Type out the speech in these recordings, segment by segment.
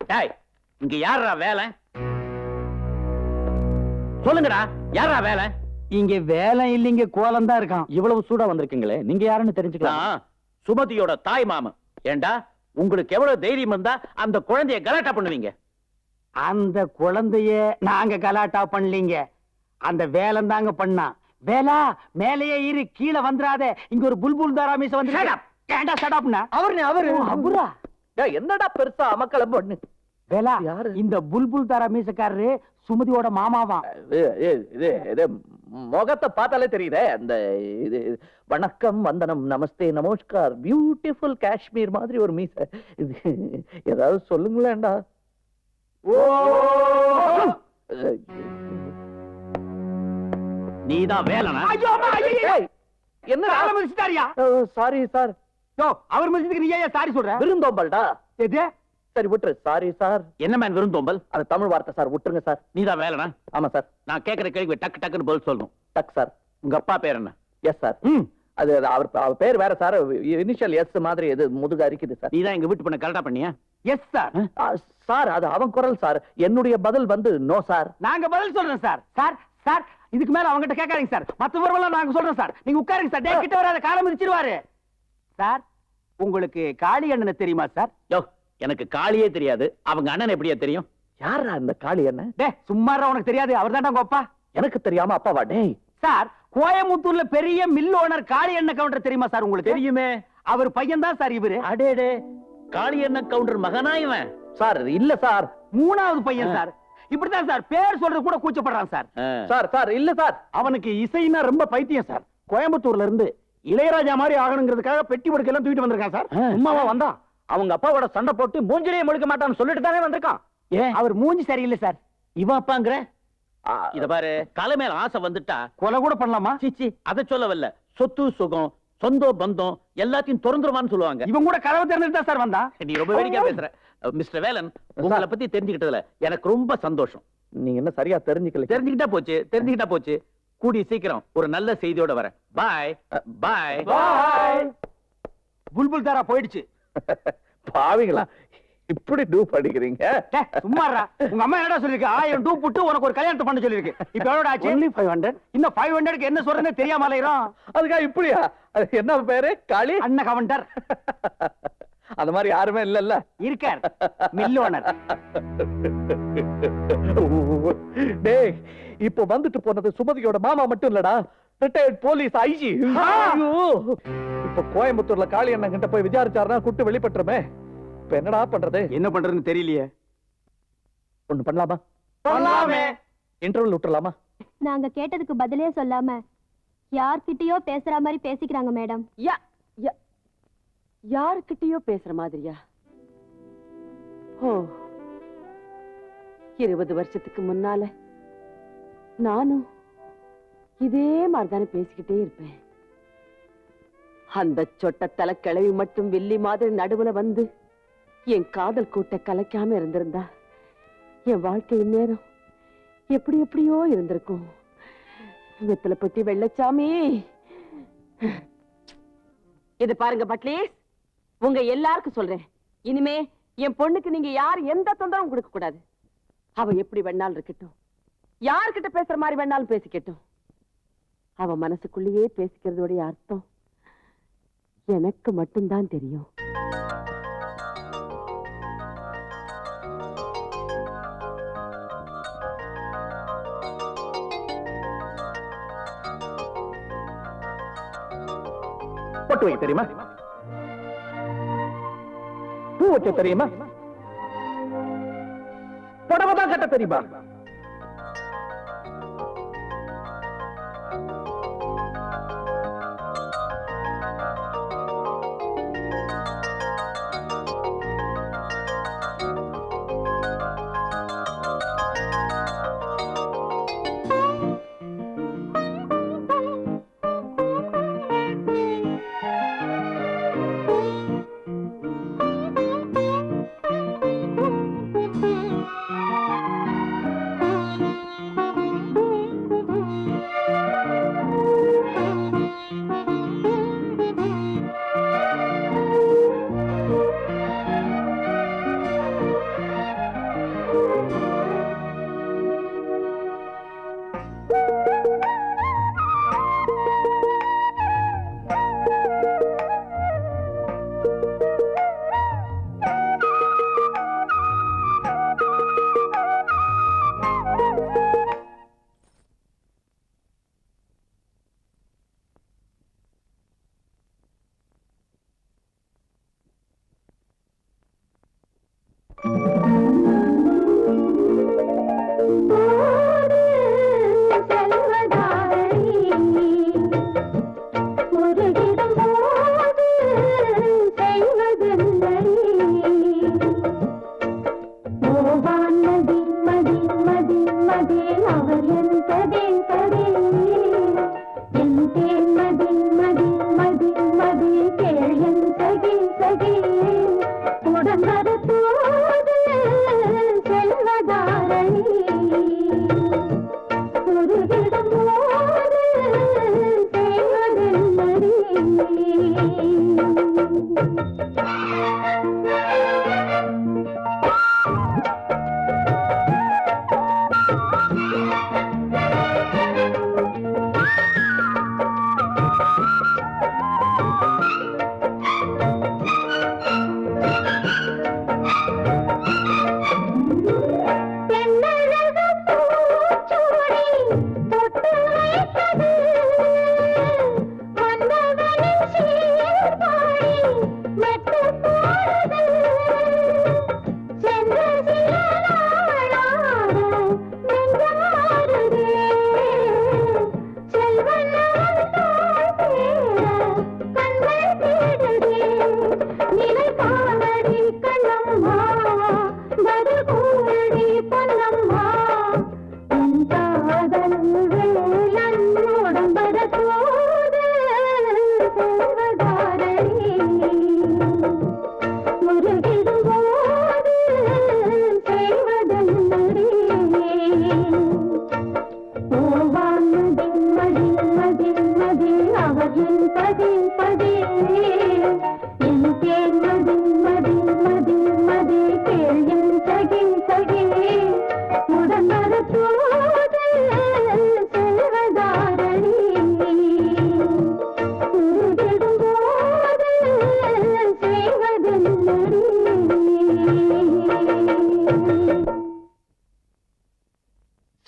டேய், இங்க யாரா வேலை? சொல்லுங்கடா, யாரா வேலை? இங்க வேலை இல்லைங்க, கோலம் தான் இருக்கான். இவ்வளவு சூடா வந்திருக்கீங்களே, நீங்க யாருன்னு தெரிஞ்சுக்கலாம். சுமதியோட தாய் மாமன். ஏண்டா, உங்களுக்கு எவ்வளவு தைரியம் இருந்தா அந்த குழந்தைய கலாட்டா பண்ணுவீங்க? அந்த குழந்தைய நாங்க கலாட்டா பண்ணலீங்க, அந்த வேலம் தாங்க பண்ணா. வேலா, மேலேயே இரு, கீழே வந்துராத. இங்க ஒரு புல்புல் தாராமீச வந்து ஏண்டா சடாப்னா அவரு அவரா? என்னடா பெருசா அமக்களம் பண்ணு. வேலா, யாரு? இந்த புல்புல் தாராமீசக்காரரு சுமதியோட மாமாவா. இது முகத்தை பார்த்தாலே தெரியுதே. அந்த இது வணக்கம், வந்தனம், நமஸ்தே, நமஸ்கார், பியூட்டிஃபுல் காஷ்மீர் மாதிரி ஒரு மீச. இது ஏதாவது சொல்லுங்களேன்டா. நீதான் வேலனா? என்ன ஆரம்பிச்சிட்டாரியா? Sorry sir. அவர் மனுஷத்துக்கு நீ ஏன் சாரி சொல்ற? விருந்தோம்பல்டா. எது? சரி விட்டுரு. Sorry sir. என்ன மேன் விருந்தோம்பல்? அது தமிழ் வார்த்தை சார், விட்டுருங்க சார். நீதான் வேலனா? ஆமா சார். நான் கேட்கிற கேள்வி டக்கு டக்குன்னு பதில் சொல்லணும். டக் சார். உங்க அப்பா பேர் என்ன? Yes sir. அது அவர் பேர் வேற சார், இனிஷியல் எஸ் மாதிரி. இது முதுகு அரிக்குது சார். நீதான் எங்க வீட்டு பண்ண கரெக்டா பண்ணியா? Yes sir. சார், அது அவன் குரல் சார். என்னுடைய பதில் வந்து நோ சார். நாங்க பதில் சொல்றோம் சார். சார் சார், இதுக்கு மேல அவங்க கிட்ட கேட்காதீங்க சார். மத்த விவரம் நாங்க சொல்றோம் சார். நீங்க உட்காருங்க சார். டேய், கிட்ட வராத, காலம் மிதிச்சிருவாரு. சார், உங்களுக்கு காளி அண்ணனை தெரியுமா சார்? யோ, எனக்கு காளியே தெரியாது. அவங்க அண்ணன் எப்படியா தெரியும்? யாரா அந்த காளி அண்ணன்? டேய், சும்மாரா, உனக்கு தெரியாது? அவர் தான்டா உங்க அப்பா. எனக்கு தெரியாம அப்பாவா? டேய் சார், கோயம்புத்தூர்ல பெரிய மில் ஓனர் காளி அண்ணன் கவுண்டர் தெரியுமா சார் உங்களுக்கு? தெரியுமே. அவர் பையன் தான் சார் இவரு. அடேடே, காளி அண்ணன் கவுண்டர் மகனா இவன்? சார் இல்ல சார், மூணாவது பையன் சார். இப்படிதான் சார், பேர் சொல்றது கூட கூச்சப்படுறான் சார். சார் சார் இல்ல சார். அவனுக்கு இசைனா ரொம்ப பைத்தியம் சார். கோயம்புத்தூர்ல இருந்து இளையராஜா மாதிரி ஆகணுங்கிறதுக்காக பெட்டி படுக்கையெல்லாம் தூக்கிட்டு வந்திருக்கான் சார். சும்மாவா வந்தா? அவங்க அப்பாவோட சண்டை போட்டு மூஞ்சிலேயே முழுக்க மாட்டான்னு சொல்லிட்டு தானே வந்திருக்கான். ஏன் அவர் மூஞ்சி சரியில்லை சார். இவன் அப்பாங்கிற? இத பாரு, கலை மேல ஆசை வந்துட்டா கொலை கூட பண்ணலாமா? சீச்சி, அதை சொல்லவல்ல. சொத்து சுகம் சொந்த பந்தம் எல்லாத்தையும் திறந்துருவான்னு சொல்லுவாங்க. இவன் கூட கதவு திறந்துட்டு தான் சார் வந்தா. நீ ரொம்ப வேடிக்கையா பேசுற. மிஸ்டர் வேலன், உங்களை பத்தி தெரிஞ்சுக்கிட்டதுல எனக்கு ரொம்ப சந்தோஷம். நீங்க என்ன சரியா தெரிஞ்சுக்கல. தெரிஞ்சுக்கிட்டா போச்சு. கூடி சீக்கிரம் ஒரு நல்ல செய்தியோட வரேன். பாய் பாய் பாய். புல்புல் தாரா போயிடுச்சு. பாவீங்களா, இப்படி டூப் அடிக்கிறீங்க? சும்மாறா, உங்க அம்மா என்னடா சொல்லிருக்கு? 1000 டூப் புட்டு உனக்கு ஒரு கல்யாணத்தை பண்ண சொல்லிருக்கு. இப்ப எவ்வளவு ஆச்சு? only 500. இன்னும் 500க்கு என்ன சொல்றேன்னு தெரியாம அலையறோம். அதுக்கா இப்படியா? அது என்ன பேரு? காளி அண்ணன் கவுண்டர். அந்த மாதிரி யாருமே இல்லல்ல. இருக்கார், மில் ஓனர். டேய், இப்போ வந்துட்டு போனது சுமதியோட மாமா மட்டும் இல்லடா, ரிட்டையர்ட் போலீஸ் ஐஜி. இப்ப கோயம்புத்தூர்ல காளி அண்ணன் கிட்ட போய் விசாரிச்சாருன்னா குட்டு வெளிப்பட்டுருமே. இப்ப என்னடா பண்றது? என்ன பண்றதுன்னு தெரியலையே. ஒண்ணு பண்ணலாமா? பண்ணலாமே. இன்டர்வியூ விட்டுறலாமா? நாங்க கேட்டதுக்கு பதிலே சொல்லாம யார்கிட்டயோ பேசுற மாதிரி பேசிக்கிறாங்க மேடம். யாருக்கிட்டயோ பேசுற மாதிரியா? ஓ, 20 வருஷத்துக்கு முன்னால நானும் இதே மாதிரிதானே பேசிக்கிட்டே இருப்பேன். அந்த சொட்ட தலை கிளவி மட்டும் வெள்ளி மாதிரி நடுவுல வந்து என் காதல் கூட்ட கலைக்காம இருந்திருந்தா என் வாழ்க்கை நேரம் எப்படி எப்படியோ இருந்திருக்கும். வெத்தலை பட்டி வெள்ளச்சாமி. இது பாருங்க பட்லீஸ், உங்க எல்லாருக்கும் சொல்றேன், இனிமே என் பொண்ணுக்கு நீங்க யார் எந்த தொந்தரவும் கொடுக்க கூடாது. அவ எப்படி வேணாலும் இருக்கட்டும், யார்கிட்ட பேசுற மாதிரி வேணாலும் பேசிக்கட்டும். அவ மனசுக்குள்ளேயே பேசிக்கிறதோடைய அர்த்தம் எனக்கு மட்டும்தான் தெரியும். பொட்டு வைக்க தெரியுமா? பூ வைக்க தெரியுமா? புடவை தான் கட்ட தெரியுமா?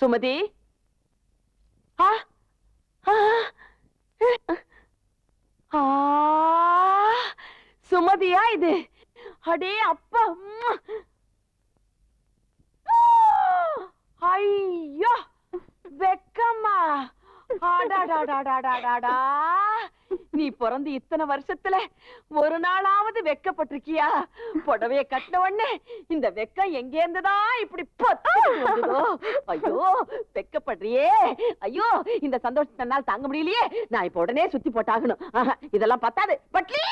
சுமதி ஆ, ஆ, ஆ, சுமதியா இது? அடே அப்பா! உம்மா. ஐயோ வெக்கம்மா! அடாடாடாடாடாடா! நீ பிறந்து இத்தனை வருஷத்துல ஒரு நாளாவது வெக்கப்பட்டிருக்கியா? புடவைய கட்டின உடனே இந்த வெக்கம் எங்க இருந்துதான் இப்படி பொத்துக்கிட்டு வந்ததோ? ஐயோ வெக்கப்படுறியே! ஐயோ இந்த சந்தோஷத்தை என்னால் தாங்க முடியலையே! நான் இப்ப உடனே சுத்தி போட்டாகணும். ஆஹா, இதெல்லாம் பத்தாது. பட்லி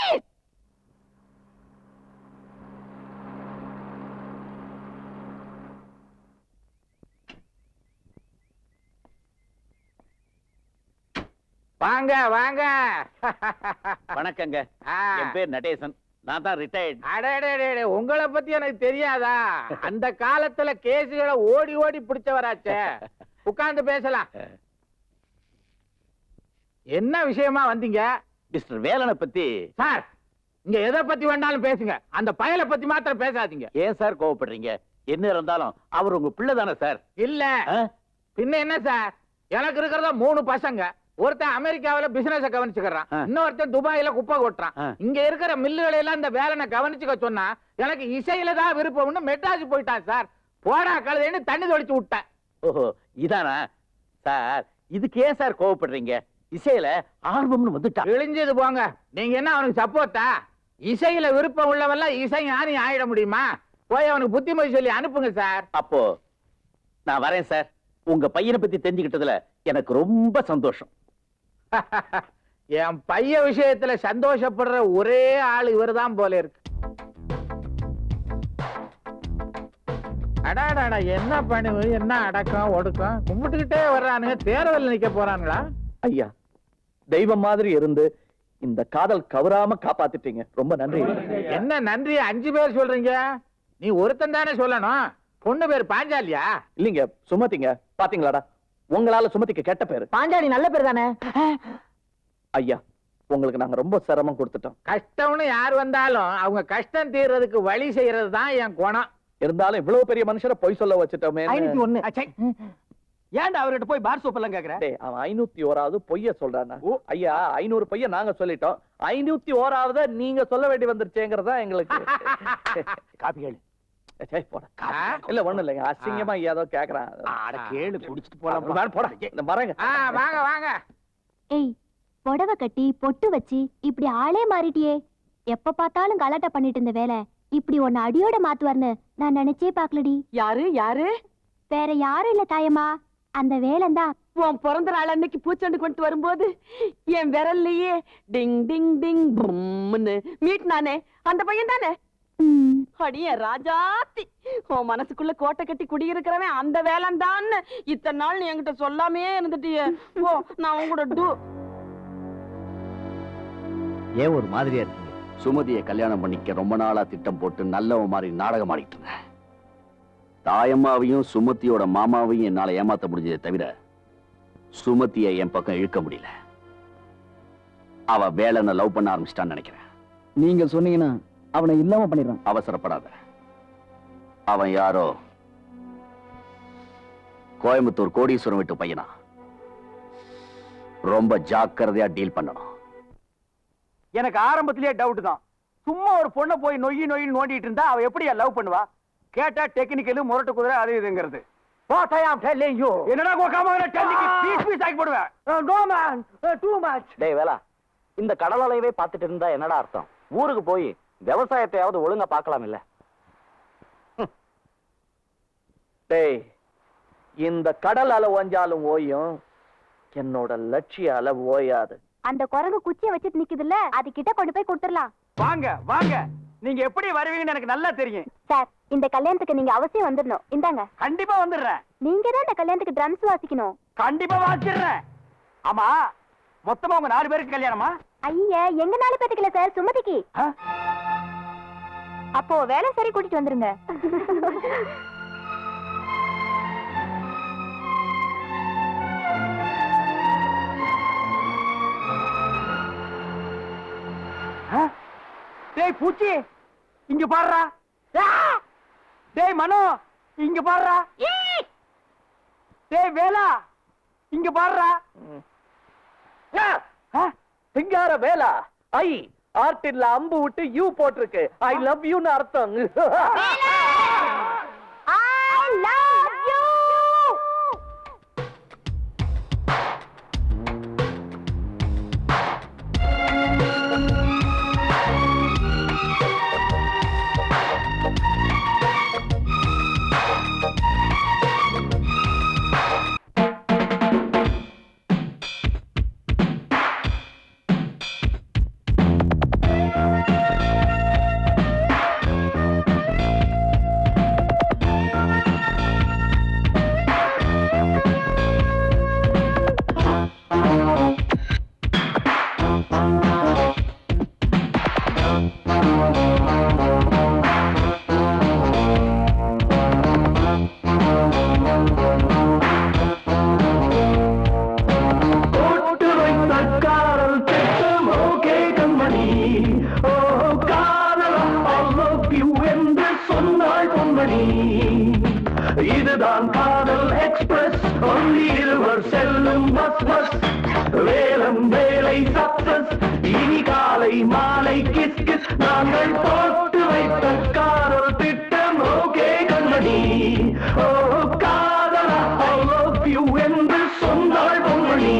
வாங்க வாங்க. வணக்கங்க. ஆ. என் பேர் நடேசன். நான் தான் ரிட்டையர்ட். அடடடடே, உங்களை பத்தி எனக்கு தெரியாதா? அந்த காலத்துல கேசுகளை ஓடி ஓடி பிடிச்சவராச்சே. உட்கார்ந்து பேசலாம். என்ன விஷயமா வந்தீங்க? மிஸ்டர் வேலனை பத்தி. சார், இங்க எதை பத்தி வேணாலும் பேசுங்க, அந்த பயலை பத்தி மாத்திரம் பேசாதீங்க. ஏன் சார் கோவப்படுறீங்க? என்ன இருந்தாலும் அவர் உங்க பிள்ளை தானே சார்? இல்ல ஆ? பின்ன என்ன சார், எனக்கு இருக்கிறதா 3 பசங்க. ஒருத்தன் அமெரிக்காவில பிசினஸ் கவனிச்சுக்கிறான், ஆ. இன்னொருத்தன் துபாயில குப்பை கொட்டுறான். ஆ. இங்க இருக்கிற மில்லுகளை எல்லாம் இந்த வேலைனை கவனிச்சுக்க சொன்னா எனக்கு இசையில தான் விருப்பம்னு மெட்ராஸ் போயிட்டான் சார். போடா கழுதைன்னு தண்ணி தொளிச்சு விட்டேன். ஓஹோ, இதானா சார்? இதுக்கு ஏன் சார் கோவப்படுறீங்க? இசையில ஆர்வம்னு வந்துட்டா. இழிஞ்சது போங்க. நீங்க என்ன அவனுக்கு சப்போர்ட்டா? இசையில விருப்பம் உள்ளவெல்லாம் இசை ஞானி ஆயிட முடியுமா? போய் அவனுக்கு புத்திமதி சொல்லி அனுப்புங்க சார். அப்போ நான் வரேன் சார். உங்க பையனை பத்தி தெரிஞ்சுக்கிட்டதுல எனக்கு ரொம்ப சந்தோஷம். என் பையன் விஷயத்துல சந்தோஷப்படுற ஒரே ஆள் இவர்தான் போல இருக்கு. அடாடாடா, என்ன பணிவு, என்ன அடக்கம் ஒடுக்கம். கும்பிட்டுக்கிட்டே வர்றானுங்க. தேர்தல் நிக்க போறானுங்களா? ஐயா, தெய்வம் மாதிரி இருந்து இந்த காதல் கவராம காப்பாத்திட்டீங்க. ரொம்ப நன்றி. என்ன நன்றி 5 பேர் சொல்றீங்க? நீ ஒருத்தன் தானே சொல்லணும். பொண்ணு பேர் பாஞ்சாலியா? இல்லீங்க, சுமதிங்க. பாத்தீங்களாடா, உங்களால சுமதிக்கு கெட்ட பேரு. பாஞ்சாலி நல்ல பேர் தானே? ஐயா, உங்களுக்கு நாங்க ரொம்ப சிரமம் கொடுத்துட்டோம். கஷ்டம்னு யார் வந்தாலும் அவங்க கஷ்டம் தீர்றதுக்கு வழி செய்யறது தான் என் குணம். இருந்தாலும் இவ்வளவு பெரிய மனுஷரை பொய் சொல்ல வச்சுட்டோமே. 501. ஏன்டா அவர்கிட்ட போய் பார் சோப் எல்லாம் கேக்குற? அவன் 501வது பொய்ய சொல்றானா? ஐயா, 500 பொய்ய நாங்க சொல்லிட்டோம். 501வது நீங்க சொல்ல வேண்டி வந்துருச்சேங்கிறதா எங்களுக்கு. காப்பி கேளு. ஏய், போடா. ஆ? இல்ல ஒண்ணும் இல்லைங்க அசிங்கமா ஏதோ கேக்குறான் அட கேளு குடிச்சிட்டு போலாம் வேணா, போடா இந்த வரேங்க வாங்க வாங்க ஏய் புடவை கட்டி பொட்டு வச்சு இப்படி ஆளே மாறிட்டியே. எப்ப பார்த்தாலும் கலாட்டா பண்ணிட்டு இருந்த வேலை இப்படி உன்னை அடியோட மாத்துவார்னு நான் நினைச்சே பாக்கலடி. யாரு யாரு? வேற யாரும் இல்ல தாயம்மா, அந்த வேலைந்தான். உன் பிறந்த நாள் அன்னைக்கு பூச்செண்டு கொண்டு வரும்போது என் விரல்லையே டிங் டிங் டிங் பும்னு மீட்னானே அந்த பையன் தானே? ம், அடியே ராஜாத்தி, உன் மனசுக்குள்ள கோட்டை கட்டி குடியிருக்கிறவன் அந்த வேலைந்தான்னு இத்தனை நாள் நீ என்கிட்ட சொல்லாமே இருந்துட்டியே. ஓ நான் உங்களோட டூ. ஏன் ஒரு மாதிரியா இருக்கீங்க? சுமதியை கல்யாணம் பண்ணிக்க ரொம்ப நாளா திட்டம் போட்டு நல்லவ மாதிரி நாடகம் ஆடிட்டு இருந்தேன். தாயம்மாவையும் சுமதியோட மாமாவையும் என்னால ஏமாத்த முடிஞ்சதே தவிர சுமதியை என் பக்கம் இழுக்க முடியல. அவ வேலைன்னு லவ் பண்ண ஆரம்பிச்சிட்டான்னு நினைக்கிறேன். நீங்க சொன்னீங்கன்னா அவனை இல்லாம பண்ணிடுறான். அவசரப்படாத. அவன் யாரோ கோயம்புத்தூர் கோடீஸ்வரம் விட்டு பையனா. ரொம்ப ஜாக்கிரதையா டீல் பண்ணணும். எனக்கு ஆரம்பத்திலேயே டவுட் தான். சும்மா ஒரு பொண்ணை போய் நொய்யி நொய்யின்னு நோண்டிட்டு இருந்தா அவ எப்படியா லவ் பண்ணுவா? கேட்டா டெக்னிக்கலு முரட்டு குதிரை அது இதுங்கிறது. What I am telling you. என்னடா கோகாம டெல்லிக்கு பீஸ் பீஸ் ஆக்கி போடுவேன். No man, too much. டேய் வேலா, இந்த கடல் அலையவே பார்த்துட்டு இருந்தா என்னடா அர்த்தம்? ஊருக்கு போய் விவசாயத்தையாவது ஒழுங்கா பார்க்கலாம் இல்ல? டேய், இந்த கடல் அலை ஓஞ்சாலும் ஓயும், என்னோட லட்சிய அலை ஓயாது. அந்த குரங்கு குச்சியை வச்சுட்டு நிக்குதுல்ல, அது கிட்ட கொண்டு போய் கொடுத்துடலாம். வாங்க வாங்க, நீங்க எப்படி வருவீங்கன்னு எனக்கு நல்லா தெரியும். சார், இந்த கல்யாணத்துக்கு நீங்க அவசியம் வந்துடணும். இந்தாங்க. கண்டிப்பா வந்துடுறேன். நீங்க தான் இந்த கல்யாணத்துக்கு ட்ரம்ஸ் வாசிக்கணும். கண்டிப்பா வாசிடுறேன். ஆமா, மொத்தமா உங்க 4 பேருக்கு கல்யாணமா? ஐயா, எங்க 4 பேத்துக்கு இல்ல சார், சுமதிக்கு. ஆ? அப்போ வேலை சரி கூட்டிட்டு வந்துருங்க. ஆ? டேய் பூச்சி, இங்க பாருடா. ஆ! டேய் மனோ, இங்க பாருடா. டேய் வேலா, இங்க பாருடா. ஆ? சிங்கார வேலா, ஐ ஆர்டின்ல அம்பு விட்டு யூ போட்டிருக்கு. ஐ லவ் யூன்னு அர்த்தம். I love you. இதுதான் காதல் எக்ஸ்பிரஸ், ஒன்லி இருவர் செல்லும் பஸ் பஸ். வேலம் வேலை சக்சஸ், இனி காலை மாலை கிஸ் கிஸ். நாங்கள் போட்டு வைத்த காதல் திட்டம் ஓகே கண்மணி. ஓ காதலா ஐ லவ் யூ என்று சொன்னாள் பொன்மணி.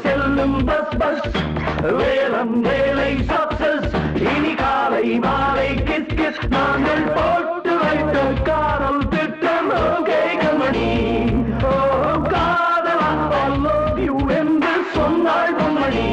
செல்லும் பஸ் பஸ் வேலம் வேலை சக்சஸ் இனி காலை மாலை கிஸ் கிஸ் நாங்கள் போட்டு வைத்த காதல் திட்டம் ஓகே கண்மணி ஓ காதலா I love you என்று சொன்னாள் பொன்மணி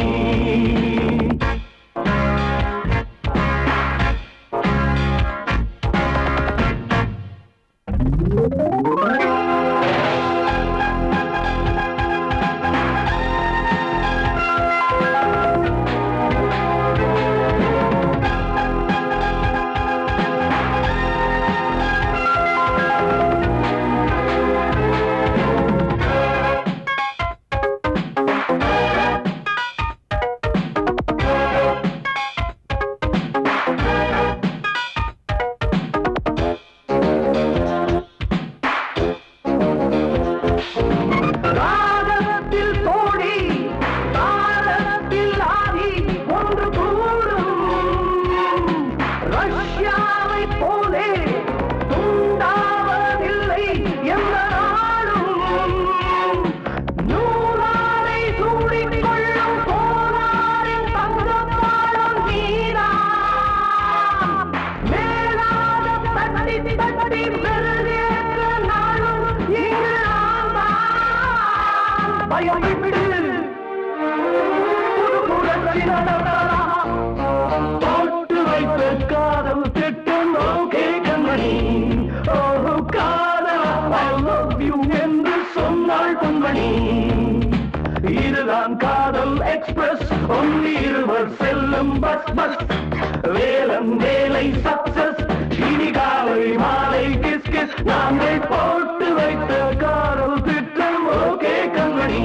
காதலத்தில் தோழி காதலத்தில் ஆதி ஒன்று கூடும் ரஷ்யாவை போலே துண்டாவதில்லை எந்த நாடும் நூலாரை சூடிக்கொள்ளும் போராரின் தங்கப்பாடம் நீதான் மேலாக தட்டி தட்டி மெருகேற்ற நாளும் இங்கு பயம் விடு புது புரட்சி நடத்தலாம் போட்டு வைத்த காதல் திட்டம் ஓகே கண்மணி ஓ காதல் I love you என்று சொன்னாள் பொன்மணி இதுதான் காதல் எக்ஸ்பிரஸ் ஒன்று இருவர் செல்லும் பஸ் பஸ் வேலம் வேலை சக்சஸ் இனி காலை மாலை கிஸ் கிஸ் நாங்கள் போட்டு வைத்த காதல் திட்டம் ஓகே கண்மணி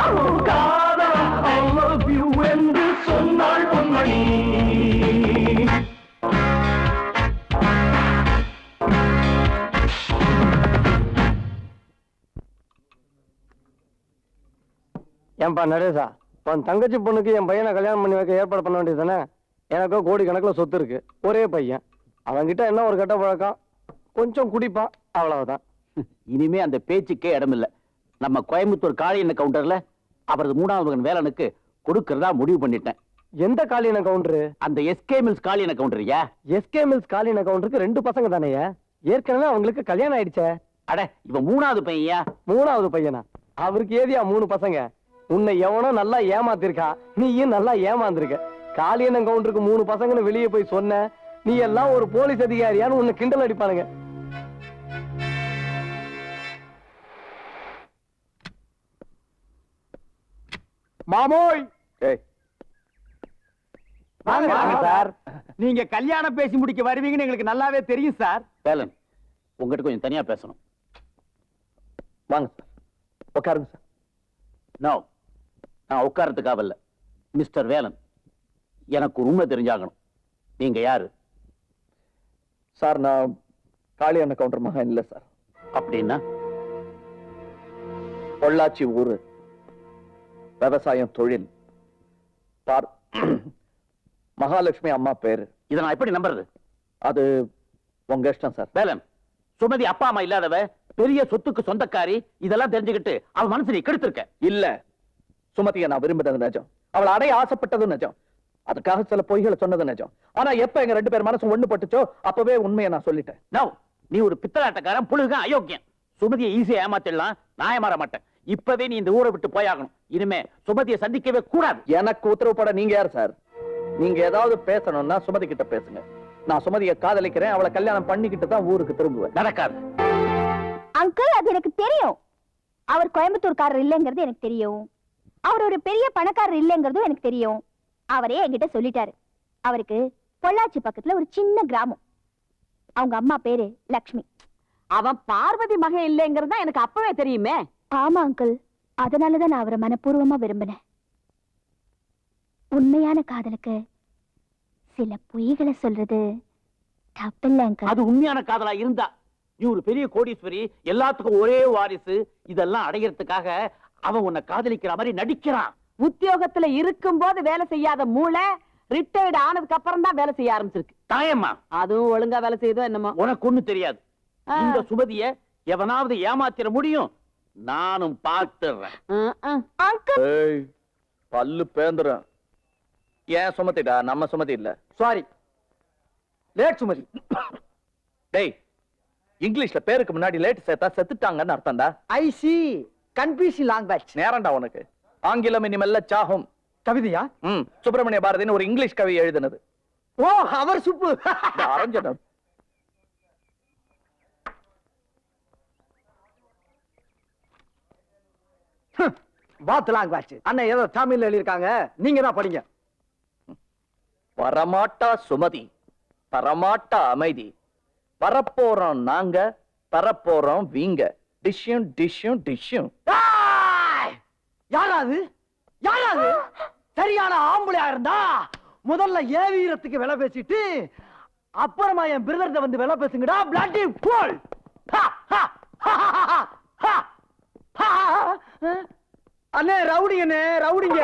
ஓ காதல் I love you என்று சொன்னாள் பொன்மணி ஏன்பா நடேசா உன் தங்கச்சி பொண்ணுக்கு என் பையனை கல்யாணம் பண்ணி வைக்க ஏற்பாடு பண்ண வேண்டியது தானே? எனக்கோ கோடி கணக்கில் சொத்து இருக்கு, ஒரே பையன். அவன்கிட்ட என்ன ஒரு கெட்ட பழக்கம், கொஞ்சம் குடிப்பான், அவ்வளவுதான். இனிமே அந்த பேச்சுக்கே இடமில்ல. நம்ம கோயம்புத்தூர் காளி எண்ணெய் கவுண்டர்ல அவரது மூணாவது மகன் வேலனுக்கு கொடுக்கறதா முடிவு பண்ணிட்டேன். எந்த காலின கவுண்டரு? அந்த எஸ்கே மில்ஸ் காளி எண்ணெய் கவுண்டரியா? எஸ்கே மில்ஸ் காலின கவுண்டருக்கு 2 பசங்க தானேயா? ஏற்கனவே அவங்களுக்கு கல்யாணம் ஆயிடுச்சே. அட இவன் மூணாவது பையன்யா. மூணாவது பையனா? அவருக்கு ஏதியா 3 பசங்க? உன்னை எவனோ நல்லா ஏமாத்திருக்கா, நீயும் நல்லா ஏமாந்திருக்க. காளியண்ணன் கவுண்டருக்கு 3 பசங்கன்னு வெளியே போய் சொன்ன, நீ எல்லாம் ஒரு போலீஸ் அதிகாரியான்னு உன்னை கிண்டல் அடிப்பானுங்க. மாமோய் வாங்க சார். நீங்க கல்யாணம் பேசி முடிக்க வருவீங்கன்னு எங்களுக்கு நல்லாவே தெரியும் சார். வேலன், உங்ககிட்ட கொஞ்சம் தனியா பேசணும். வாங்க சார், உட்காருங்க சார். நோ, நான் உட்காரத்துக்காக இல்ல. மிஸ்டர் வேலன், எனக்கு ஒரு உண்மை தெரிஞ்சாகணும். நீங்க யாரு சார்? நான் காளி அண்ணன் கவுண்டர் மகன் இல்ல சார். அப்படின்னா? பொள்ளாச்சி ஊரு, விவசாயம் தொழில், மகாலட்சுமி அம்மா பேரு. இதை நான் எப்படி நம்புறது? அது உங்க இஷ்டம் சார். வேலன், சுமதி அப்பா அம்மா இல்லாதவ, பெரிய சொத்துக்கு சொந்தக்காரி, இதெல்லாம் தெரிஞ்சுக்கிட்டு அவ மனசு நீ கெடுத்திருக்க. இல்ல, சுமதியை நான் விரும்புறது நிஜம், அவளை அடைய ஆசைப்பட்டது நிஜம், அதுக்காக சில பொய்களை சொன்னது நிஜம். ஆனா எப்ப எங்க 2 பேர் மனசு ஒண்ணு பட்டுச்சோ அப்பவே உண்மையை நான் சொல்லிட்டேன். நோ, நீ ஒரு பித்தலாட்டக்காரன், புழுக அயோக்கியம். சுமதியை ஈஸியா ஏமாத்திடலாம், நான் ஏமாற மாட்டேன். இப்பவே நீ இந்த ஊரை விட்டு போயாகணும். இனிமே சுமதியை சந்திக்கவே கூடாது. எனக்கு உத்தரவு போட நீங்க யார் சார்? நீங்க ஏதாவது பேசணும்னா சுமதி கிட்ட பேசுங்க. நான் சுமதியை காதலிக்கிறேன், அவளை கல்யாணம் பண்ணிக்கிட்டு தான் ஊருக்கு திரும்புவேன். நடக்காது. அங்கிள், அது எனக்கு தெரியும். அவர் கோயம்புத்தூர்காரர் இல்லைங்கிறது எனக்கு தெரியும். அவர் ஒரு பெரிய பணக்காரர் இல்லைங்கிறதும் எனக்கு தெரியும். அவரே என்கிட்ட சொல்லிட்டாரு. அவருக்கு பொள்ளாச்சி பக்கத்துல ஒரு சின்ன கிராமம். அவங்க அம்மா பேரு லக்ஷ்மி. அவன் பார்வதி மகன் இல்லைங்கிறது எனக்கு அப்பவே தெரியுமே. ஆமா அங்கிள், அதனாலதான் நான் அவரை மனப்பூர்வமா விரும்பினேன். உண்மையான காதலுக்கு சில பொய்களை சொல்றது தப்பில்ல அங்கிள். அது உண்மையான காதலா இருந்தா நீ ஒரு பெரிய கோடீஸ்வரி, எல்லாத்துக்கும் ஒரே வாரிசு, இதெல்லாம் அடைகிறதுக்காக அவன் உன்னை காதலிக்கிற மாதிரி நடிக்கிறான். உத்தியோகத்துல இருக்கும் போது வேலை செய்யாத மூளை ரிட்டையர்ட் ஆனதுக்கு அப்புறம் தான் வேலை செய்ய ஆரம்பிச்சிருக்கு. தாயம்மா, அதுவும் ஒழுங்கா வேலை செய்தோ என்னமோ. உனக்கு ஒண்ணு தெரியாது. இந்த சுமதிய எவனாவது ஏமாத்திர முடியும். நானும் பார்த்துறேன். அங்கிள் ஏய், பல்லு பேந்துரும். ஏன் சுமத்திடா, நம்ம சுமதி இல்ல. Sorry, late Sumathi. டேய், இங்கிலீஷ்ல பேருக்கு முன்னாடி லேட் சேர்த்தா செத்துட்டாங்கன்னு அர்த்தம்டா. ஐ சி கன்ஃபியூசிங் லாங்குவேஜ். நேரம்டா உனக்கு. ஆங்கிலம் இனிமெல்ல சாகும். கவிதையா? சுப்பிரமணிய பாரதின்னு ஒரு இங்கிலீஷ் கவி எழுதினது. ஓ, அவர் சுப்பு. அரஞ்சனம். வாத் லாங்குவேஜ். அண்ணன் ஏதோ தமிழ்ல எழுதியிருக்காங்க, நீங்க தான் படிங்க. வரமாட்டா சுமதி, தரமாட்டா அமைதி, வரப்போறோம் நாங்க, தரப்போறோம் வீங்க. டிஷ்யும் டிஷ்யும் டிஷ்யும். யாராது யாராது சரியான ஆம்பளையா இருந்தா முதல்ல ஏவீரத்துக்கு விலை பேசிட்டு அப்புறமா என் பிரதர்ட்ட வந்து விலை பேசுங்கடா. பிளாட்டி போல். அண்ணே ரவுடிங்கண்ணே, ரவுடிங்க.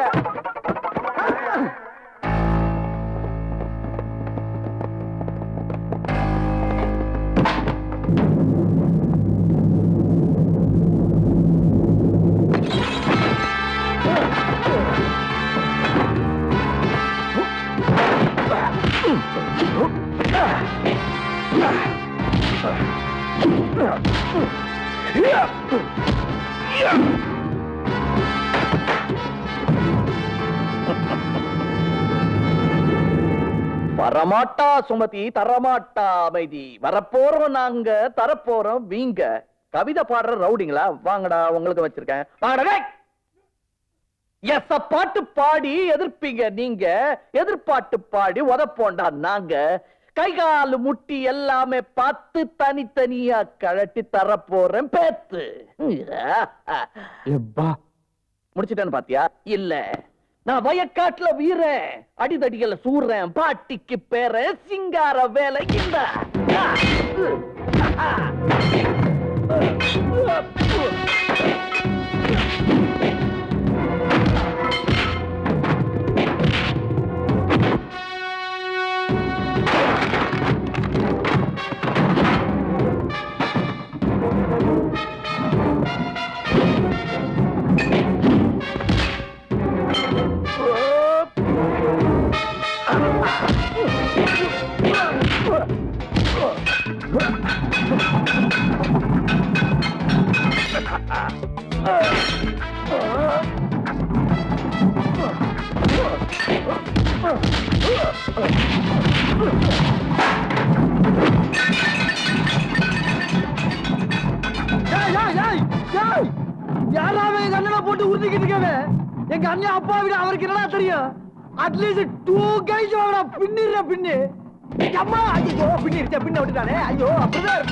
வரமாட்டா சுமதி, தரமாட்டா அமைதி, வரப்போறோம் நாங்க, தரப்போறோம் வீங்க. கவிதை பாடுற ரவுடிங்களா? வாங்கடா, உங்களுக்கு வச்சிருக்கேன். வாங்கடா. எஸ், பாட்டு பாடி எதிர்ப்பீங்க நீங்க, எதிர்பாட்டு பாடி உதப்போண்டா நாங்க. கை கால் முட்டி எல்லாமே பார்த்து தனித்தனியா கழட்டி தரப்போறேன் பேத்து. முடிச்சிட்டேன்னு பாத்தியா? இல்ல, நான் வயக்காட்டுல வீரன், அடிதடிகளை சூறேன், பாட்டிக்கு பேர சிங்கார வேலை இல்ல. யாராவே எங்க அண்ணனை போட்டு உறுதிக்கிட்டு இருக்காவே. எங்க அண்ணன் அப்பா விட அவருக்கு என்னடா தெரியும்? அட்லீஸ்ட் 2 கைஸ் வாங்கடா. பின்னிடுற பின்னு. அம்மா, ஐயோ பின்னிருச்ச, பின்ன விட்டுட்டானே. ஐயோ அப்படிதான்.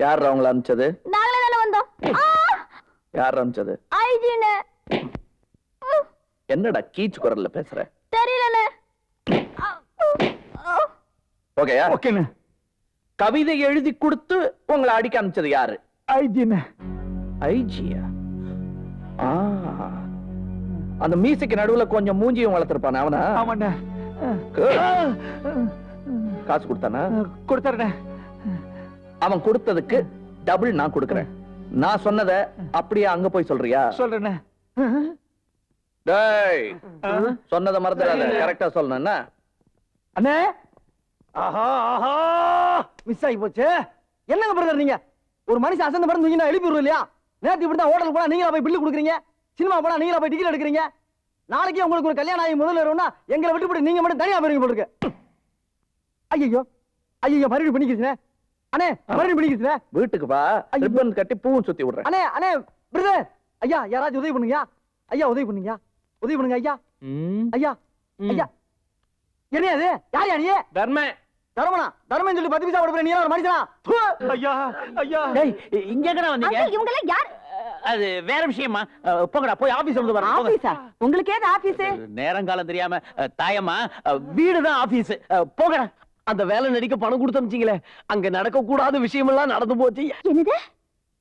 யார் அவங்கள அனுப்பிச்சது? நாங்களே தானே வந்தோம். யார் அனுப்பிச்சது? ஐஜினே. என்னடா கீச்சு குரல்ல பேசுற? தெரியலனே. ஓகேயா? ஓகேண்ணே. கவிதை எழுதி கொடுத்து உங்களை அடிக்க அனுப்பிச்சது யாரு? ஐஜினே. ஐஜியா? அந்த மீசைக்கு நடுவுல கொஞ்சம் மூஞ்சியும் வளர்த்திருப்பான அவனா? ஆமாண்ணே. காசு கொடுத்தானா? கொடுத்தாருண்ணே. அவன் கொடுத்ததுக்கு டபுள் நான் கொடுக்கறேன். நான் சொன்னத அப்படியே அங்க போய் சொல்றியா? சொல்றேண்ணே. டேய், சொன்னத மறந்துடாத, கரெக்டா சொல்லணும் என்ன? அண்ணே, ஆஹா ஆஹா, மிஸ் ஆகி போச்சு. என்னங்க பிரதர் நீங்க? ஒரு மனுஷன் அசந்த மருந்து நீங்க எழுப்பி விடுவோம் இல்லையா? நேத்து இப்படிதான் ஹோட்டல் போனா நீங்களா போய் பில்லு கொடுக்குறீங்க, சினிமா போனா நீங்களா போய் டிக்கெட் எடுக்கிறீங்க. நாளைக்கு உங்களுக்கு ஒரு கல்யாணம் ஆகி முதல்ல வரும்னா எங்களை விட்டுப்பட்டு நீங்க மட்டும் தனியா போயிருங்க போல இருக்கு. ஐயோ ஐயோ, மறுபடியும் பண்ணிக்கிறீங்க அண்ணே, மறுபடியும் பண்ணிக்கிறீங்க. வீட்டுக்கு வா, ரிப்பன் கட்டி பூவும் சுத்தி விடுறேன். அண்ணே அண்ணே பிரதர், ஐயா யாராச்சும் உதவி பண்ணுங்க. ஐயா உதவி பண்ணுங்க, உதவி பண்ணுங்க ஐயா. ஐயா ஐயா என்ன அது யார் நீ தர்மன் தர்மனா தர்மன் சொல்லி 10 பைசா கொடுக்குற நீ ஒரு மனுஷனா ஐயா ஐயா டேய் இங்க எங்கடா வந்தீங்க அங்கிள் இவங்க எல்லாம் யார்? அது வேற விஷயமா போங்கடா போய் ஆபீஸ் வந்து வரேன் ஆபீஸா? உங்களுக்கு ஏது ஆபீஸ்? நேரங்காலம் தெரியாம தாயம்மா வீடுதான் ஆபீஸ் போங்கடா அந்த வேலை நடிக்க பணம் கொடுத்து அமிச்சீங்களே அங்க நடக்க கூடாத விஷயமெல்லாம் நடந்து போச்சு என்னது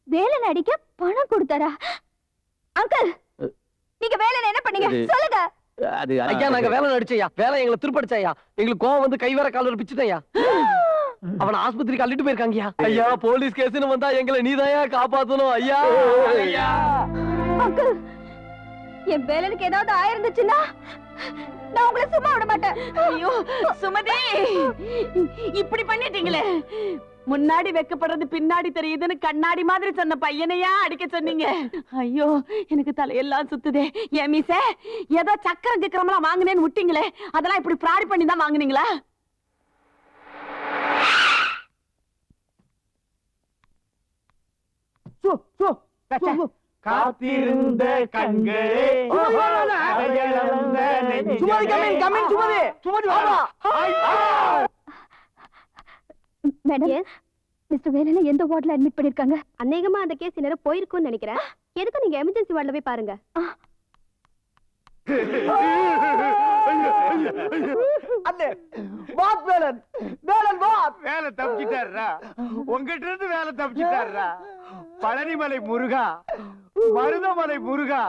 வேலை நடிக்க பணம் கொடுத்தாரா? அங்கிள் நீங்க வேலையில என்ன பண்ணீங்க அது- சொல்லுங்க. அது ஐயா நாங்க வேலை நடிச்சையா வேலை எங்களை திருப்படிச்சாயா எங்களுக்கு கோவம் வந்து கை வேற கால் வர பிச்சுதையா அவனை ஆஸ்பத்திரிக்கு அள்ளிட்டு போயிருக்காங்கயா ஐயா போலீஸ் கேஸ்னு வந்தா எங்களை நீதாயா காப்பாத்தணும் ஐயா அங்கிள் என் வேலைக்கு ஏதாவது ஆயிருந்துச்சுன்னா நான் உங்களை சும்மா விட மாட்டேன். ஐயோ சுமதி இப்படி பண்ணிட்டீங்களே. முன்னாடி வெக்கப்படுறது பின்னாடி தெரியுதுன்னு கண்ணாடி மாதிரி சொன்ன பையனையா அடிக்க சொன்னீங்க. ஐயோ எனக்கு தலையெல்லாம் சுத்துதே. ஏன் மீச ஏதோ சக்கரம் கிக்கரம்லாம் வாங்கினேன்னு விட்டீங்களே, அதெல்லாம் இப்படி பிராடி பண்ணி தான் வாங்குனீங்களா? காத்திருந்த கண்களே சுமதி கமிங் கமிங் சுமதி சுமதி வாமா மேடம் மிஸ்டர் வேலனை எந்த வார்டுல அட்மிட் பண்ணிருக்காங்க? அநேகமா அந்த கேஸ் நேரம் போயிருக்கும்னு நினைக்கிறேன். எதுக்கு நீங்க எமர்ஜென்சி வார்டுல போய் பாருங்க. அண்ணே வாட் வேலன் வேலன் வாட் வேலை தப்பிச்சிட்டாருடா, உங்ககிட்ட இருந்து வேலை தப்பிச்சிட்டாருடா. பழனிமலை முருகா, மருதமலை முருகா,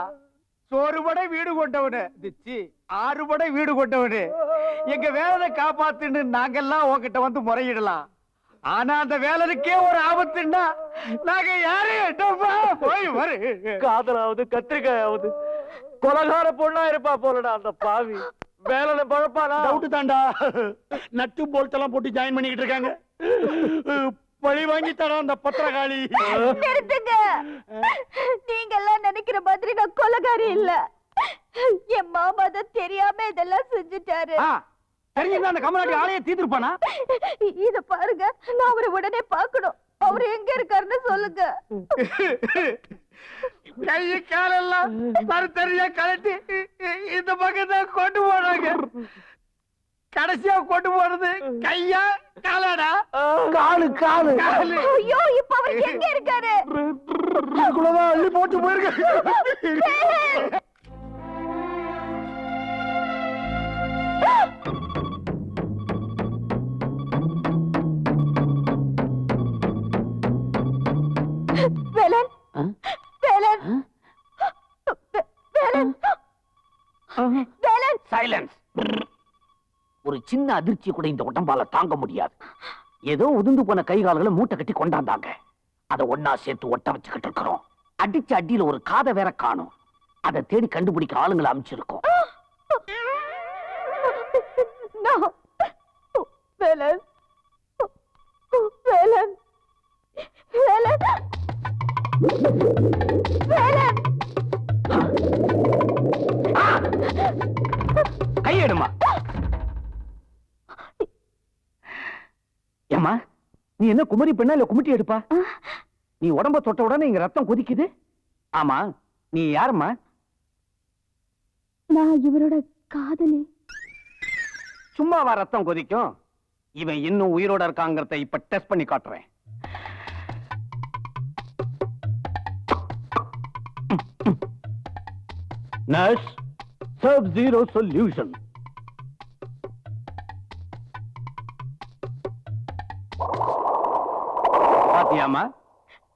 சோறுபடை வீடு கொண்டவனு திச்சி 6 படை வீடு கொண்டவனு எங்க வேலனை காப்பாத்துன்னு நாங்கெல்லாம் உங்ககிட்ட வந்து முறையிடலாம். ஆனா அந்த வேலனுக்கே ஒரு ஆபத்துன்னா நாங்க யாரையும் போய் வரு. காதலாவது கத்திரிக்காயாவது கொலகார பொண்ணா இருப்பா போலடா அந்த பாவி வேலை பழப்பானா டவுட் தான்டா. நட்டு போல்ட் எல்லாம் போட்டு ஜாயின் பண்ணிக்கிட்டு இருக்காங்க. பழி வாங்கி தரோம் அந்த பத்திரகாளி. நிறுத்துங்க. நீங்க எல்லாம் நினைக்கிற மாதிரி நான் கொலைகாரி இல்ல. என் மாமா தான் தெரியாம இதெல்லாம் செஞ்சுட்டாரு. தெரிஞ்சிருந்தா அந்த கமலாட்டி ஆளைய தீர்த்திருப்பானா? இத பாருங்க, நான் அவரை உடனே பார்க்கணும். அவர் எங்க இருக்காருன்னு சொல்லுங்க. கை காலெல்லாம் தனியா கலட்டி இந்த பக்கம் தான் கொண்டு போனாங்க. கடைசியா கொண்டு போறது கையா காலாடா? காலு காலு காலு. ஐயோ இப்ப அவர் எங்க இருக்காரு? அதுக்குள்ளதான் அள்ளி போட்டு போயிருக்க. வேலன் வேலன் வேலன் வேலன் சைலன்ஸ் ஒரு சின்ன அதிர்ச்சி கூட இந்த உடம்பால தாங்க முடியாது. ஏதோ உதிர்ந்து போன கை கால்களை மூட்டை கட்டி கொண்டாந்தாங்க. அதை ஒன்னா சேர்த்து ஒட்ட வச்சுக்கிட்டு இருக்கிறோம். அடிச்ச அடியில ஒரு காதை வேற காணும். அதை தேடி கண்டுபிடிக்க ஆளுங்களை அமைச்சிருக்கோம். No. வேலன் வேலன் வேலன் வேலன் கையெடுமா. ஏம்மா நீ என்ன குமரி பெண்ணா இல்ல குமிட்டி எடுப்பா? நீ உடம்ப தொட்ட உடனே இங்க ரத்தம் கொதிக்குது. ஆமா நீ யாரும்மா? நான் இவரோட காதலி. சும்மாவா ரத்தம் கொதிக்கும்? இவன் இன்னும் உயிரோட இருக்காங்கிறத இப்ப டெஸ்ட் பண்ணி காட்டுறேன். Nurse sub zero solution. பாத்தியாமா,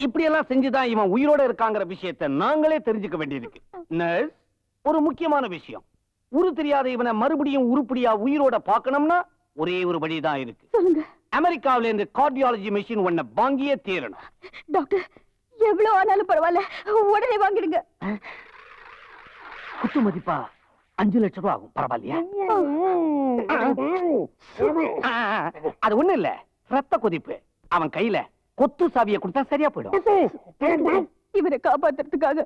இப்படி எல்லாம் செஞ்சுதான் இவன் உயிரோட இருக்காங்கிற விஷயத்தை நாங்களே தெரிஞ்சுக்க வேண்டியிருக்கு. நர்ஸ் ஒரு முக்கியமான விஷயம், உரு தெரியாத இவனை மறுபடியும் உருப்படியா உயிரோட பார்க்கணும்னா ஒரே ஒரு வழிதான் இருக்கு. சொல்லுங்க அமெரிக்காவில இருந்து கார்டியாலஜி மெஷின் ஒன்ன வாங்கியே தீரணும். டாக்டர், எவ்வளவு ஆனாலும் பரவாயில்ல, உடனே வாங்கிடுங்க. குத்து மதிப்பா 5 லட்சம் ரூபாய் ஆகும். பரவாயில்லையா? அது ஒண்ணு இல்ல, ரத்த கொதிப்பு. அவன் கையில கொத்து சாவியை கொடுத்தா சரியா போயிடும். இவரை காப்பாத்துறதுக்காக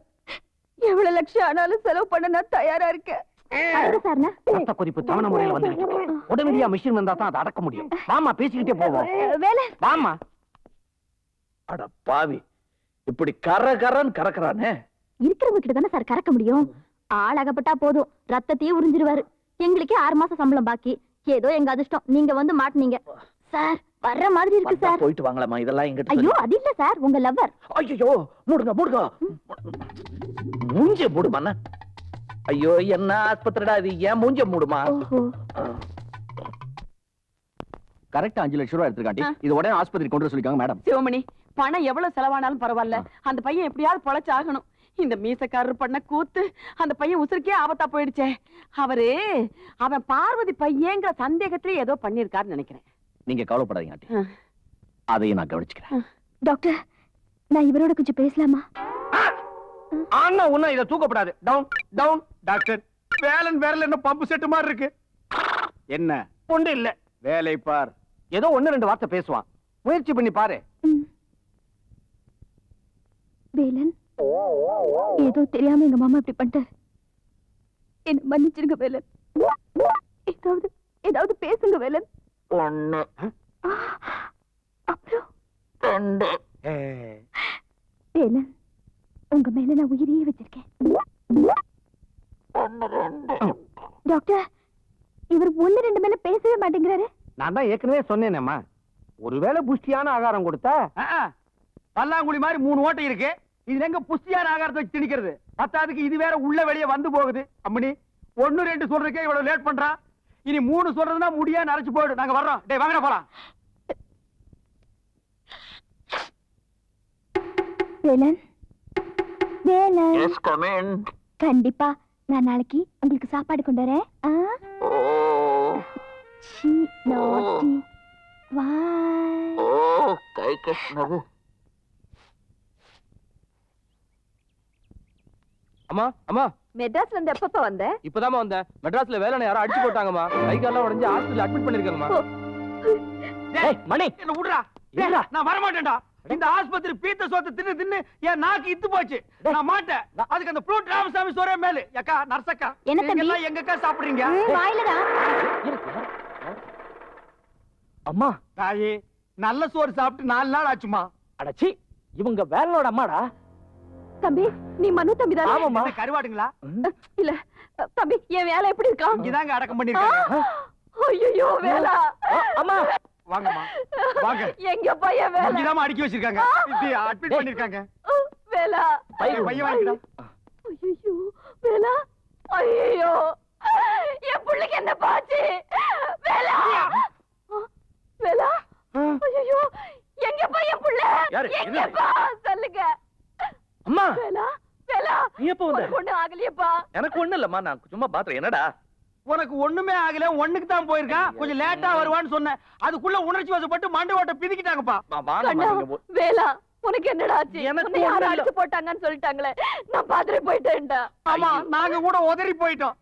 எவ்வளவு லட்சம் ஆனாலும் செலவு பண்ண நான் தயாரா இருக்கேன். ரத்த கொதிப்பு தவணை முறையில் வந்துகிட்டு இருக்கு. உடனடியா மிஷின் வந்தா தான் அதை அடக்க முடியும். வாமா பேசிக்கிட்டே போவோம். வேலை வாமா. அட பாவி, இப்படி கரன்னு கறக்குறானே. இருக்கிறவங்க கிட்ட தானே சார் கறக்க முடியும். ஆள் அகப்பட்டா போதும், ரத்தத்தையே உறிஞ்சிருவாரு. எங்களுக்கே 6 மாசம் சம்பளம் பாக்கி. ஏதோ எங்க அதிர்ஷ்டம் நீங்க வந்து மாட்டுனீங்க சார். வர்ற மாதிரி இருக்கு வந்தா சார். போயிட்டு வாங்கலாமா இதெல்லாம் எங்கிட்ட ஐயோ அது இல்ல சார், உங்க லவ்வர். ஐயோ மூடுங்க மூடுங்க மூஞ்ச மூடுமா ஐயோ என்ன ஆஸ்பத்திரிடா இது ஏன் மூஞ்ச மூடுமா ஓஹோ. கரெக்டா 5 லட்சம் ரூபாய் எடுத்துருக்காண்டி இது உடனே ஆஸ்பத்திரி கொண்டு வர சொல்லிருக்காங்க மேடம். சிவமணி, பணம் எவ்வளவு செலவானாலும் பரவாயில்ல, அந்த பையன் எப்படியாவது பொழைச்சாகணும். இந்த மீசக்காரர் பண்ண கூத்து அந்த பையன் உசுருக்கே ஆபத்தா போயிடுச்சே. அவன் பார்வதி பையங்கிற சந்தேகத்திலே ஏதோ பண்ணிருக்காருன்னு நினைக்கிறேன். நீங்க கவலைப்படாதீங்க ஆண்டி, அதையும் நான் கவனிச்சுக்கிறேன். டாக்டர், நான் இவரோட கொஞ்சம் பேசலாமா? ஆனா உன்ன இத தூக்கப்படாது. Down down. டாக்டர், வேலன் விரல் என்ன பம்பு செட்டு மாதிரி இருக்கு. என்ன ஒண்ணு இல்ல, வேலை பார். ஏதோ 1-2 வார்த்தை பேசுவான், முயற்சி பண்ணி பாரு. ம். வேலன், ஏதோ தெரியாம எங்க மாமா இப்படி பண்ணிட்டாரு. என்ன மன்னிச்சிருங்க வேலன். ஏதாவது ஏதாவது பேசுங்க வேலன். ஒண்ணு அப்புறம் 2 வேலன், உங்க மேல நான் உயிரையே வச்சிருக்கேன். 1 2 டாக்டர், இவர் 1-2 மேல பேசவே மாட்டேங்கிறாரு. நான் தான் ஏற்கனவே சொன்னேனேம்மா, ஒருவேளை புஷ்டியான ஆகாரம் கொடுத்தா. பல்லாங்குழி மாதிரி 3 ஓட்டை இருக்கு. இது எங்க புஷ்டியான ஆகாரத்தை வச்சு திணிக்கிறது? பத்தாவதுக்கு இது வேற உள்ள வெளியே வந்து போகுது. அம்மணி 1-2 சொல்றதுக்கே இவ்வளவு லேட் பண்றான். இனி 3 சொல்றதுன்னா முடியா நரைச்சு போயிடும். நாங்க வர்றோம். டேய் வாங்கடா போலாம். Velan, Velan, yes come in. கண்டிப்பா நான் நாளைக்கு உங்களுக்கு சாப்பாடு கொண்டு வரேன். ஓ சீ, naughty. Why? ஓ கை கஷ்னது. அம்மா அம்மா, மெட்ராஸ்ல இருந்து எப்பப்ப வந்த? இப்பதாம்மா வந்தேன். மெட்ராஸ்ல வேலை யாரோ அடிச்சு போட்டாங்கம்மா. கை கால்லாம் உடைஞ்சு ஹாஸ்பிடல் அட்மிட் பண்ணிருக்காங்கம்மா. டேய் மணி என்ன விடுறா. டேய், நான் வர மாட்டேன்டா. இந்த ஆஸ்பத்திரி பீத்த சோத்து தின்னு தின்னு என் நாக்கு இத்து போச்சு. நான் மாட்டேன். அதுக்கு அந்த ஃப்ரூட் ராமசாமி சோறே மேல. அக்கா நர்சக்கா, என்ன தம்பி? நீங்க எல்லாம் எங்கக்கா சாப்பிடுறீங்க? வாயிலடா. அம்மா. தாயே, நல்ல சோறு சாப்பிட்டு 4 நாள் ஆச்சுமா. அடச்சி, இவங்க வேலனோட அம்மாடா. தம்பி, நீ மனு தம்பி தானே? ஆமாம்மா. என்ன கருவாடுங்களா? இல்ல தம்பி, என் வேலை எப்படி இருக்கா? இங்கதாங்க அடக்கம் பண்ணிருக்காங்க. ஐயோ வேலா. அம்மா. வாங்கம்மா வாங்க. எங்க பையன் வேலா? இங்கதான் அடக்கி வச்சிருக்காங்க. இது அட்மிட் பண்ணிருக்காங்க. வேலா. பையன் வாங்கிடா. ஐயோ வேலா. ஐயோ, என் புள்ளைக்கு என்ன பாச்சு? வேலா. வேலா. ஐயோ, எங்க பையன் புள்ள? யாரு? எங்கப்பா சொல்லுங்க. அம்மா, வேலா, வேலா. நீ எப்ப வந்த? உனக்கு ஒண்ணும் ஆகலையேப்பா? எனக்கு ஒண்ணு இல்லம்மா, நான் சும்மா பாத்துறேன். என்னடா உனக்கு ஒண்ணுமே ஆகல, ஒண்ணுக்கு தான் போயிருக்கான். கொஞ்சம் லேட்டா வருவான்னு சொன்னேன். அதுக்குள்ள உணர்ச்சி வசப்பட்டு மண்டை ஓட்ட பிதிக்கிட்டாங்கப்பா. வாங்கம்மா கண்ணா, நீங்க போ. வேலா, உனக்கு என்னடா ஆச்சு? எனக்கு உன்னை யாரோ ஒண்ணும் இல்ல. அடிச்சு போட்டாங்கன்னு சொல்லிட்டாங்களே, நான் பாத்துட்டு போயிட்டேன்டா. ஆமா, நாங்க கூட உதறி போயிட்டோம்.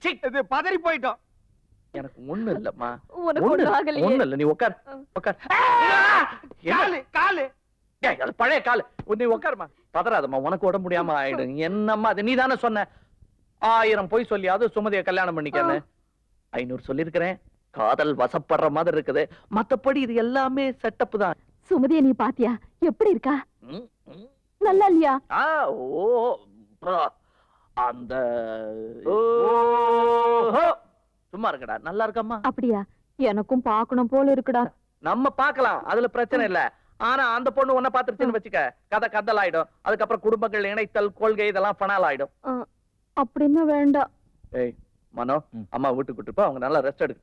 சீ, இது பதறி போயிட்டோம். எனக்கு ஒண்ணு இல்லம்மா. உனக்கு ஒண்ணும் ஆகலையே. ஒண்ணு இல்ல, நீ உட்கார் உட்கார். காலு காலு. ஏய், அது பழைய கால். நீ உட்காருமா. பதறாதம்மா, உனக்கு உடம்பு முடியாம ஆயிடும். என்னம்மா அது? நீ தானே சொன்ன 1000 பொய் சொல்லி அது சுமதிய கல்யாணம் பண்ணிக்கன்னு. 500 சொல்லிருக்கிறேன். காதல் வசப்படுற மாதிரி இருக்குது. மத்தபடி இது எல்லாமே செட்டப் தான். சுமதிய நீ பாத்தியா? எப்படி இருக்கா? ம், ம். நல்லா இல்லையா? ஆ, ஓ ப்ரோ. அந்த சும்மா இருக்கடா. நல்லா இருக்கம்மா. அப்படியா? எனக்கும் பார்க்கணும் போல இருக்குடா. நம்ம பார்க்கலாம், அதுல பிரச்சனை இல்ல. ஆனா அந்த பொண்ணு உன்ன பாத்துருச்சுன்னு வச்சுக்க, கதை கதல் ஆயிடும். அதுக்கப்புறம் குடும்பங்கள் இணைத்தல் கொள்கை இதெல்லாம் பணால் ஆயிடும். அப்படின்னு வேண்டாம். ஏய் மனோ, அம்மா வீட்டுக்கு கூட்டிட்டு போ, அவங்க நல்லா ரெஸ்ட் எடுக்கட்டும்.